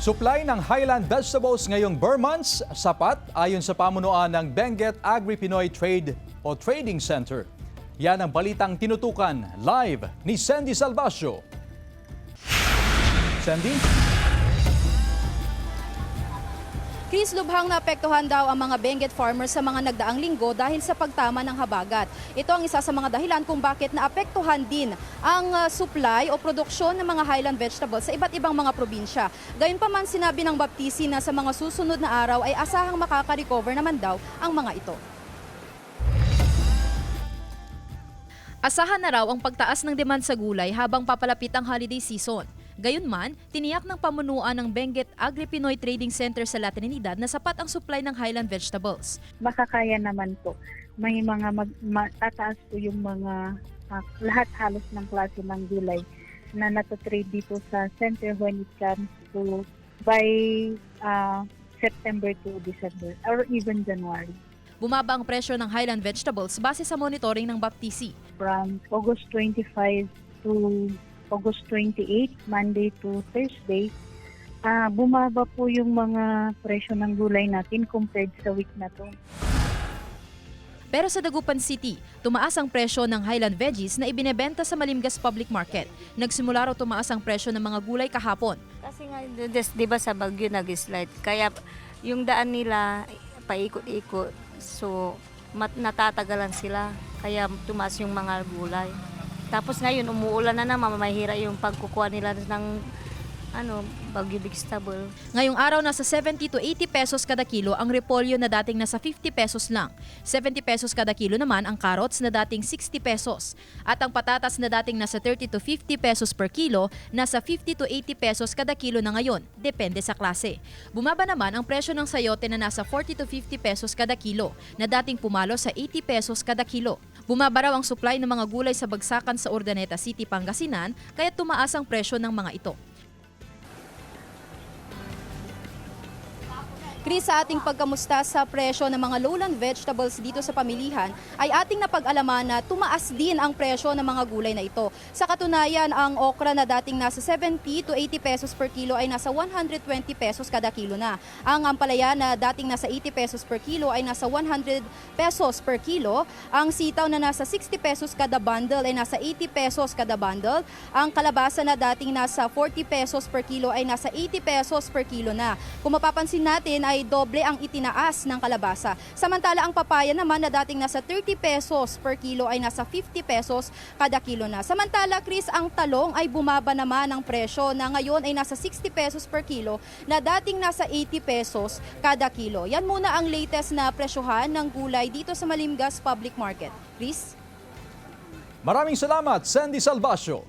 Supply ng Highland vegetables ngayong Burr months sapat ayon sa pamunuan ng Benguet Agri-Pinoy Trade o Trading Center. Yan ang balitang tinutukan live ni Sandy Salvacio. Sandy? Chris, lubhang naapektuhan daw ang mga Benguet farmers sa mga nagdaang linggo dahil sa pagtama ng habagat. Ito ang isa sa mga dahilan kung bakit naapektuhan din ang supply o produksyon ng mga highland vegetables sa iba't ibang mga probinsya. Gayunpaman, sinabi ng Baptisi na sa mga susunod na araw ay asahang makaka-recover naman daw ang mga ito. Asahan na raw ang pagtaas ng demand sa gulay habang papalapit ang holiday season. Gayunman, tiniyak ng pamunuan ng Benguet Agri-Pinoy Trading Center sa La Trinidad na sapat ang supply ng highland vegetables. Makakaya naman po. May mga tataas po yung mga lahat halos ng klase ng gulay na natotrade dito sa center when it comes to by September to December or even January. Bumaba ang presyo ng highland vegetables base sa monitoring ng Baptisi. From August 25 to August 28, Monday to Thursday, bumaba po yung mga presyo ng gulay natin compared sa week na to. Pero sa Dagupan City, tumaas ang presyo ng highland veggies na ibinebenta sa Malimgas Public Market. Nagsimula raw tumaas ang presyo ng mga gulay kahapon. Kasi nga, di ba sa Baguio nag-slide, kaya yung daan nila paikot-ikot, so natatagalan sila, kaya tumaas yung mga gulay. Tapos ngayon, umuulan na naman, mahira yung pagkukuha nila ng Baguio vegetable. Ngayong araw, nasa 70 to 80 pesos kada kilo ang repolyo na dating nasa 50 pesos lang. 70 pesos kada kilo naman ang carrots na dating 60 pesos. At ang patatas na dating nasa 30 to 50 pesos per kilo, nasa 50 to 80 pesos kada kilo na ngayon. Depende sa klase. Bumaba naman ang presyo ng sayote na nasa 40 to 50 pesos kada kilo, na dating pumalo sa 80 pesos kada kilo. Bumaba raw ang supply ng mga gulay sa bagsakan sa Urdaneta City, Pangasinan, kaya tumaas ang presyo ng mga ito. Chris, sa ating pagkamusta sa presyo ng mga lowland vegetables dito sa pamilihan, ay ating napag-alaman na tumaas din ang presyo ng mga gulay na ito. Sa katunayan, ang okra na dating nasa 70 to 80 pesos per kilo ay nasa 120 pesos kada kilo na. Ang ampalaya na dating nasa 80 pesos per kilo ay nasa 100 pesos per kilo. Ang sitaw na nasa 60 pesos kada bundle ay nasa 80 pesos kada bundle. Ang kalabasa na dating nasa 40 pesos per kilo ay nasa 80 pesos per kilo na. Kung mapapansin natin ay doble ang itinaas ng kalabasa. Samantala ang papaya naman na dating nasa 30 pesos per kilo ay nasa 50 pesos kada kilo na. Samantala, Chris, ang talong ay bumaba naman ang presyo na ngayon ay nasa 60 pesos per kilo na dating nasa 80 pesos kada kilo. Yan muna ang latest na presyohan ng gulay dito sa Malimgas Public Market. Chris? Maraming salamat, Sandy Salvacio.